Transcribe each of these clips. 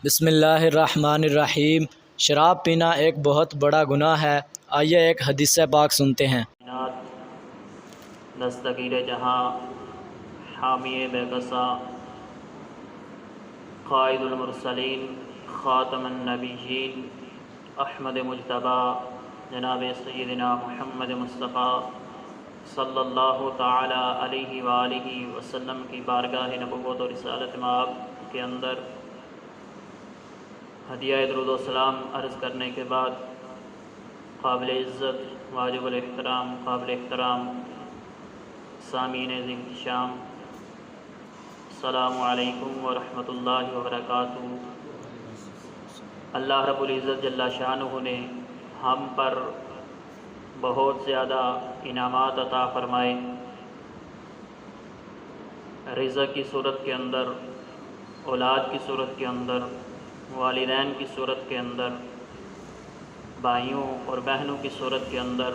بسم اللہ الرحمن الرحیم۔ شراب پینا ایک بہت بڑا گناہ ہے۔ آئیے ایک حدیث پاک سنتے ہیں۔ دستگیر جہاں، حامی بے بسا، قائد المرسلین، خاتم النبیین، احمد مجتبیٰ جناب سیدنا محمد مصطفیٰ صلی اللہ تعالی علیہ وآلہ وسلم کی بارگاہ نبوت و رسالت مآب کے اندر ہدیہ درود و سلام عرض کرنے کے بعد قابل عزت، واجب الاحترام، قابل احترام سامعین ذی شام، السلام علیکم ورحمۃ اللہ وبرکاتہ۔ اللہ رب العزت جل شانہ نے ہم پر بہت زیادہ انعامات عطا فرمائے، رزق کی صورت کے اندر، اولاد کی صورت کے اندر، والدین کی صورت کے اندر، بھائیوں اور بہنوں کی صورت کے اندر،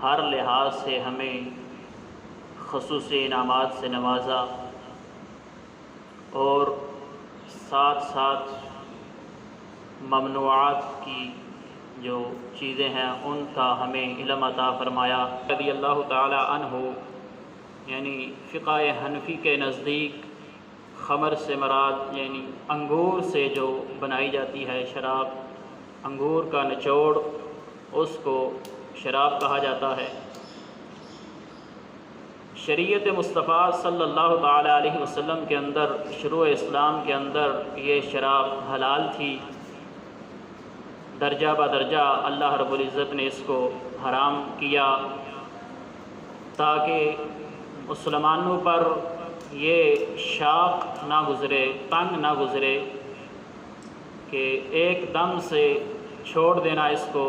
ہر لحاظ سے ہمیں خصوصی انعامات سے نوازا، اور ساتھ ساتھ ممنوعات کی جو چیزیں ہیں ان کا ہمیں علم عطا فرمایا۔ رضی اللہ تعالی عنہ، یعنی فقہ حنفی کے نزدیک خمر سے مراد یعنی انگور سے جو بنائی جاتی ہے شراب، انگور کا نچوڑ، اس کو شراب کہا جاتا ہے۔ شریعت مصطفیٰ صلی اللہ تعالی علیہ وسلم کے اندر، شروع اسلام کے اندر یہ شراب حلال تھی، درجہ بدرجہ اللہ رب العزت نے اس کو حرام کیا تاکہ مسلمانوں پر یہ شاق نہ گزرے، تنگ نہ گزرے کہ ایک دم سے چھوڑ دینا اس کو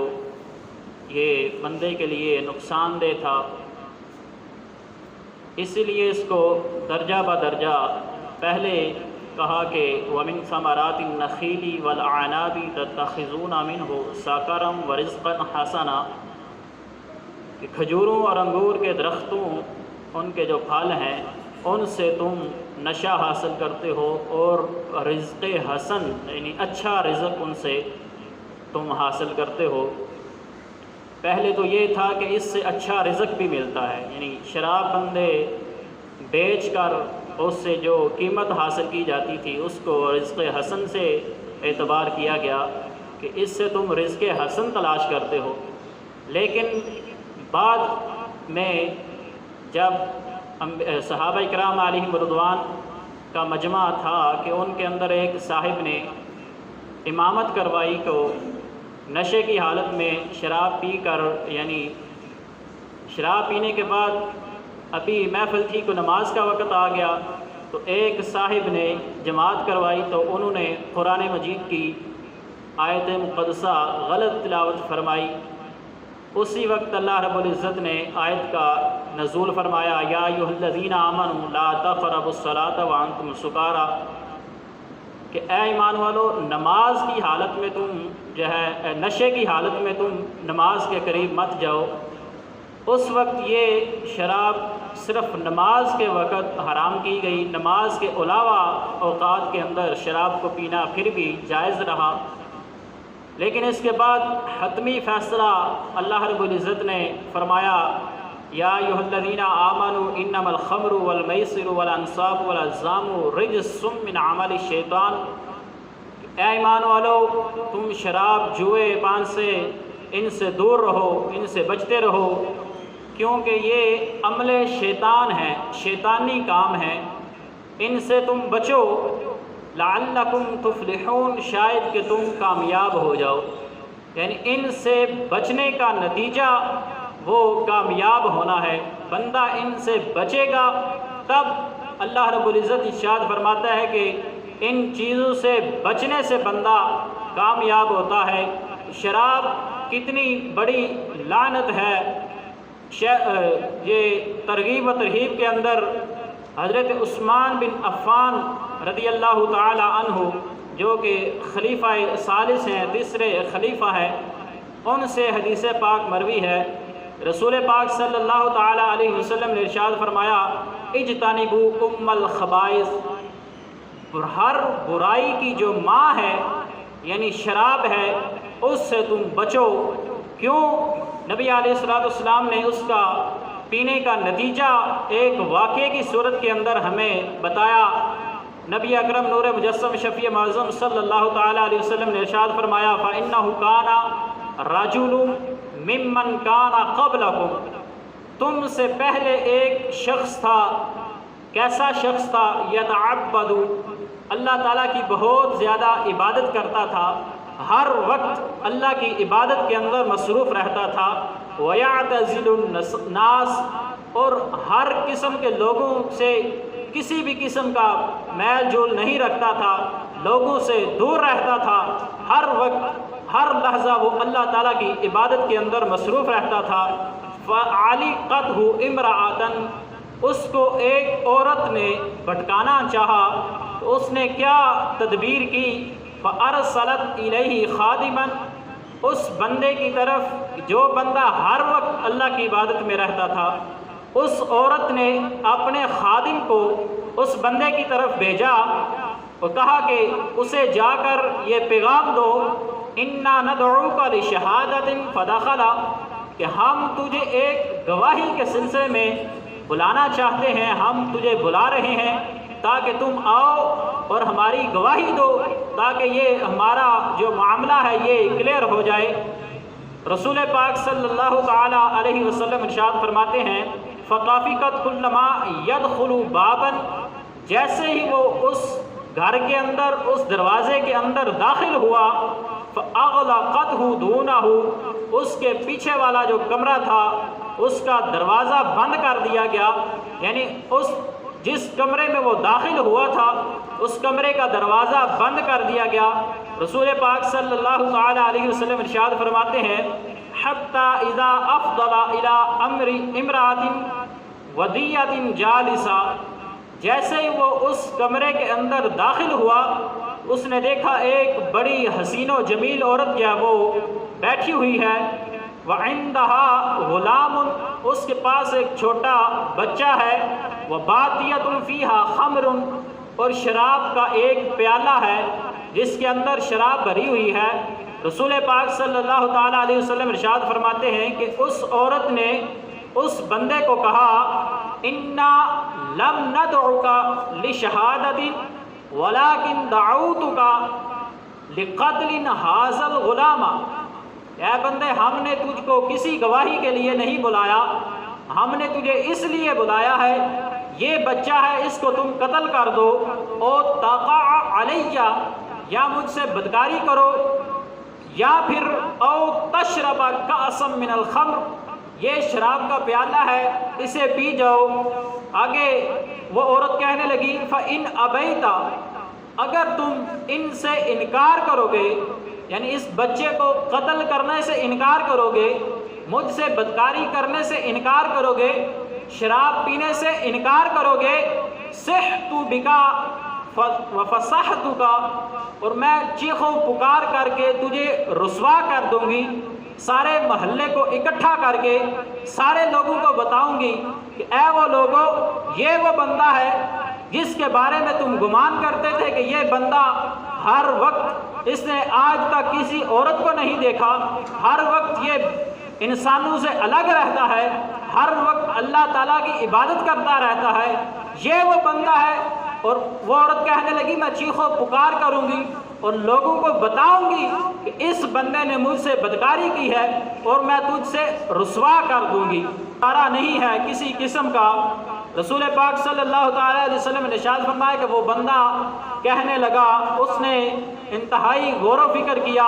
یہ بندے کے لیے نقصان دہ تھا۔ اسی لیے اس کو درجہ بدرجہ پہلے کہا کہ وَمِن ثَمَرَاتِ النَّخِيلِ وَالْأَعْنَابِ تَتَّخِذُونَ مِنْهُ سَكَرًا وَرِزْقًا حَسَنًا، کہ کھجوروں اور انگور کے درختوں، ان کے جو پھل ہیں ان سے تم نشہ حاصل کرتے ہو، اور رزق حسن یعنی اچھا رزق ان سے تم حاصل کرتے ہو۔ پہلے تو یہ تھا کہ اس سے اچھا رزق بھی ملتا ہے، یعنی شراب بندے بیچ کر اس سے جو قیمت حاصل کی جاتی تھی اس کو رزق حسن سے اعتبار کیا گیا کہ اس سے تم رزق حسن تلاش کرتے ہو۔ لیکن بعد میں جب صحابہ کرام علیہم رضوان کا مجمع تھا کہ ان کے اندر ایک صاحب نے امامت کروائی تو نشے کی حالت میں شراب پی کر، یعنی شراب پینے کے بعد ابھی محفل تھی کو نماز کا وقت آ گیا، تو ایک صاحب نے جماعت کروائی تو انہوں نے قرآن مجید کی آیت مقدسہ غلط تلاوت فرمائی۔ اسی وقت اللہ رب العزت نے آیت کا نزول فرمایا، یا ایھا الذین آمنوا لا تقربوا الصلاۃ وانتم سکارا، کہ اے ایمان والو نماز کی حالت میں تم جو ہے نشے کی حالت میں تم نماز کے قریب مت جاؤ۔ اس وقت یہ شراب صرف نماز کے وقت حرام کی گئی، نماز کے علاوہ اوقات کے اندر شراب کو پینا پھر بھی جائز رہا۔ لیکن اس کے بعد حتمی فیصلہ اللہ رب العزت نے فرمایا، یا ایھا الذین آمنوا انما الخمر والمیسر والانصاب والازلام رجس من عمل الشیطان، اے ایمان والو تم شراب، جوئے، پان سے ان سے دور رہو، ان سے بچتے رہو، کیونکہ یہ عمل شیطان ہے، شیطانی کام ہے، ان سے تم بچو، لعلکم تفلحون، شاید کہ تم کامیاب ہو جاؤ۔ یعنی ان سے بچنے کا نتیجہ وہ کامیاب ہونا ہے۔ بندہ ان سے بچے گا تب اللہ رب العزت ارشاد فرماتا ہے کہ ان چیزوں سے بچنے سے بندہ کامیاب ہوتا ہے۔ شراب کتنی بڑی لعنت ہے۔ یہ ترغیب و ترہیب کے اندر حضرت عثمان بن عفان رضی اللہ تعالی عنہ، جو کہ خلیفہ ثالث ہیں، تیسرے خلیفہ ہیں، ان سے حدیث پاک مروی ہے، رسول پاک صلی اللہ تعالی علیہ وسلم نے ارشاد فرمایا، اجتنبوا ام الخبائث، اور ہر برائی کی جو ماں ہے یعنی شراب ہے اس سے تم بچو۔ کیوں؟ نبی علیہ الصلوۃ والسلام نے اس کا پینے کا نتیجہ ایک واقعے کی صورت کے اندر ہمیں بتایا۔ نبی اکرم نور مجسم شفیع معظم صلی اللہ تعالیٰ علیہ وسلم نے ارشاد فرمایا فَإِنَّهُ كَانَ رَجُلٌ مِّمَّنْ كَانَ قَبْلَكُمْ، تم سے پہلے ایک شخص تھا۔ کیسا شخص تھا؟ یتعبد، اللہ تعالیٰ کی بہت زیادہ عبادت کرتا تھا، ہر وقت اللہ کی عبادت کے اندر مصروف رہتا تھا۔ وَيَعْتَزِلُ النَّاسَ، اور ہر قسم کے لوگوں سے کسی بھی قسم کا میل جول نہیں رکھتا تھا، لوگوں سے دور رہتا تھا، ہر وقت ہر لحظہ وہ اللہ تعالیٰ کی عبادت کے اندر مصروف رہتا تھا۔ فَعَلِقَتْهُ امْرَأَةً، اس کو ایک عورت نے بھٹکانا چاہا تو اس نے کیا تدبیر کی؟ فَأَرْسَلَتْ إِلَيْهِ خَادِمًا، اس بندے کی طرف جو بندہ ہر وقت اللہ کی عبادت میں رہتا تھا، اس عورت نے اپنے خادم کو اس بندے کی طرف بھیجا اور کہا کہ اسے جا کر یہ پیغام دو اِنَّا نَدْعُوكَ لِشَهَادَةٍ فَدَخَلَ، کہ ہم تجھے ایک گواہی کے سلسلے میں بلانا چاہتے ہیں، ہم تجھے بلا رہے ہیں تاکہ تم آؤ اور ہماری گواہی دو، تاکہ یہ ہمارا جو معاملہ ہے یہ کلیئر ہو جائے۔ رسول پاک صلی اللہ تعالیٰ علیہ وسلم ارشاد فرماتے ہیں فَطَفِقَتْ كُلَّمَا يَدْخُلُ بَابًا، جیسے ہی وہ اس گھر کے اندر اس دروازے کے اندر داخل ہوا فَأَغْلَقَتْهُ دُونَهُ، اس کے پیچھے والا جو کمرہ تھا اس کا دروازہ بند کر دیا گیا، یعنی اس جس کمرے میں وہ داخل ہوا تھا اس کمرے کا دروازہ بند کر دیا گیا۔ رسول پاک صلی اللہ تعالیٰ علیہ وسلم ارشاد فرماتے ہیں حَتَّى إِذَا أَفْضَلَ إِلَىٰ أَمْرِ امْرَأَةٍ وَدِيَّةٍ جَالِسَةٍ، جیسے ہی وہ اس کمرے کے اندر داخل ہوا اس نے دیکھا ایک بڑی حسین و جمیل عورت کیا وہ بیٹھی ہوئی ہے، وَعِندَهَا غُلَامٌ، اس کے پاس ایک چھوٹا بچہ ہے، وَبَاطِيَةٌ فِيهَا خَمْرٌ، اور شراب کا ایک پیالہ ہے جس کے اندر شراب بھری ہوئی ہے۔ رسول پاک صلی اللہ تعالیٰ علیہ وسلم ارشاد فرماتے ہیں کہ اس عورت نے اس بندے کو کہا اِنَّا لَمْ نَدْعُكَ لِشَهَادَةٍ وَلَكِنْ دَعَوْتُكَ لِقَتْلٍ هَذَا الْغُلَامَ، اے بندے ہم نے تجھ کو کسی گواہی کے لیے نہیں بلایا، ہم نے تجھے اس لیے بلایا ہے یہ بچہ ہے اس کو تم قتل کر دو، او تقع علیہ، یا مجھ سے بدکاری کرو، یا پھر او تشرب کأسا من الخمر، یہ شراب کا پیالہ ہے اسے پی جاؤ۔ آگے وہ عورت کہنے لگی فَإِنْ أَبَيْتَ، اگر تم ان سے انکار کرو گے، یعنی اس بچے کو قتل کرنے سے انکار کرو گے، مجھ سے بدکاری کرنے سے انکار کرو گے، شراب پینے سے انکار کرو گے، صحت بکا وفصحتک، اور میں چیخوں پکار کر کے تجھے رسوا کر دوں گی، سارے محلے کو اکٹھا کر کے سارے لوگوں کو بتاؤں گی کہ اے وہ لوگوں یہ وہ بندہ ہے جس کے بارے میں تم گمان کرتے تھے کہ یہ بندہ ہر وقت اس نے آج تک کسی عورت کو نہیں دیکھا، ہر وقت یہ انسانوں سے الگ رہتا ہے، ہر وقت اللہ تعالیٰ کی عبادت کرتا رہتا ہے، یہ وہ بندہ ہے۔ اور وہ عورت کہنے لگی میں چیخو پکار کروں گی اور لوگوں کو بتاؤں گی کہ اس بندے نے مجھ سے بدکاری کی ہے اور میں تجھ سے رسوا کر دوں گی، اشارہ نہیں ہے کسی قسم کا۔ رسول پاک صلی اللہ تعالیٰ علیہ وسلم نے ارشاد فرمایا کہ وہ بندہ کہنے لگا، اس نے انتہائی غور و فکر کیا،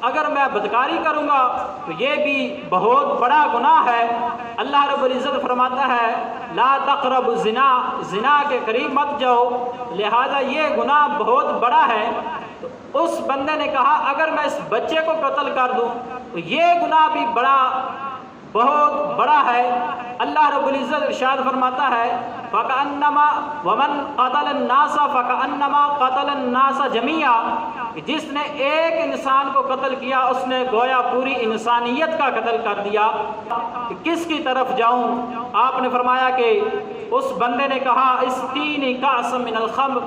اگر میں بدکاری کروں گا تو یہ بھی بہت بڑا گناہ ہے۔ اللہ رب العزت فرماتا ہے لا تقربوا الزنا، زنا کے قریب مت جاؤ، لہذا یہ گناہ بہت بڑا ہے۔ تو اس بندے نے کہا اگر میں اس بچے کو قتل کر دوں تو یہ گناہ بھی بہت بڑا ہے۔ اللہ رب العزت ارشاد فرماتا ہے فَكَأَنَّمَا وَمَنْ قَتَلَ النَّاسَ فَكَأَنَّمَا قَتَلَ النَّاسَ جَمِيعًا، جس نے ایک انسان کو قتل کیا اس نے گویا پوری انسانیت کا قتل کر دیا۔ کس کی طرف جاؤں؟ آپ نے فرمایا کہ اس بندے نے کہا اسقینی کأسا من الخمر،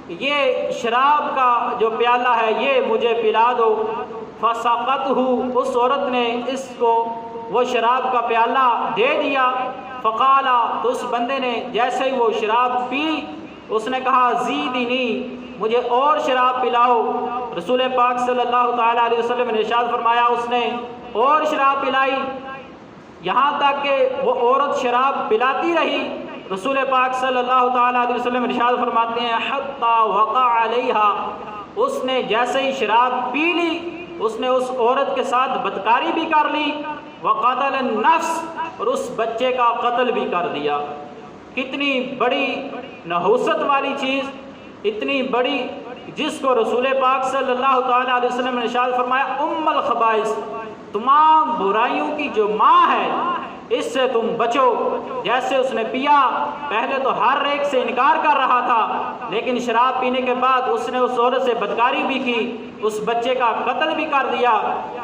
یہ شراب کا جو پیالہ ہے یہ مجھے پلا دو۔ فسقتہ، اس عورت نے اس کو وہ شراب کا پیالہ دے دیا۔ فقالا، تو اس بندے نے جیسے ہی وہ شراب پی اس نے کہا زیدنی، مجھے اور شراب پلاؤ۔ رسول پاک صلی اللہ تعالیٰ علیہ وسلم نے ارشاد فرمایا اس نے اور شراب پلائی، یہاں تک کہ وہ عورت شراب پلاتی رہی۔ رسول پاک صلی اللہ تعالیٰ علیہ وسلم ارشاد فرماتے ہیں حتی وقع علیہا، اس نے جیسے ہی شراب پی لی اس نے اس عورت کے ساتھ بدکاری بھی کر لی، وقتل النفس، اور اس بچے کا قتل بھی کر دیا۔ کتنی بڑی نحوست والی چیز، اتنی بڑی، جس کو رسول پاک صلی اللہ تعالیٰ علیہ وسلم نے ارشاد فرمایا ام الخبائث، تمام برائیوں کی جو ماں ہے، اس سے تم بچو۔ جیسے اس نے پیا، پہلے تو ہر ایک سے انکار کر رہا تھا، لیکن شراب پینے کے بعد اس نے اس عورت سے بدکاری بھی کی، اس بچے کا قتل بھی کر دیا۔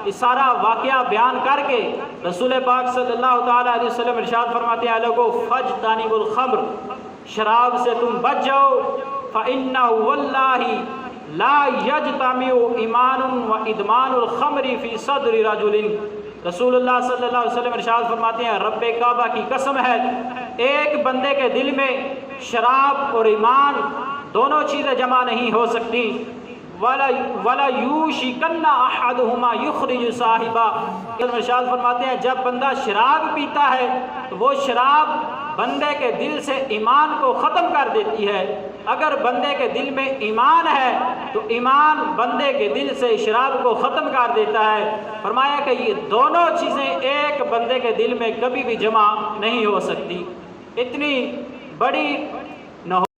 یہ سارا واقعہ بیان کر کے رسول پاک صلی اللہ تعالیٰ علیہ وسلم ارشاد فرماتے ہیں لوگو فاجتنبوا الخمر، شراب سے تم بچ جاؤ، فإنہ واللہ لا یجتمع ایمان و ادمان الخمر فی صدر رجل، رسول اللہ صلی اللہ علیہ وسلم ارشاد فرماتے ہیں رب کعبہ کی قسم ہے، ایک بندے کے دل میں شراب اور ایمان دونوں چیزیں جمع نہیں ہو سکتی۔ وَلَا يُوشِكَنَّ أَحَدُهُمَا يُخْرِجُ صَاحِبَهُ، ارشاد فرماتے ہیں جب بندہ شراب پیتا ہے تو وہ شراب بندے کے دل سے ایمان کو ختم کر دیتی ہے۔ اگر بندے کے دل میں ایمان ہے تو ایمان بندے کے دل سے شراب کو ختم کر دیتا ہے۔ فرمایا کہ یہ دونوں چیزیں ایک بندے کے دل میں کبھی بھی جمع نہیں ہو سکتی۔ اتنی بڑی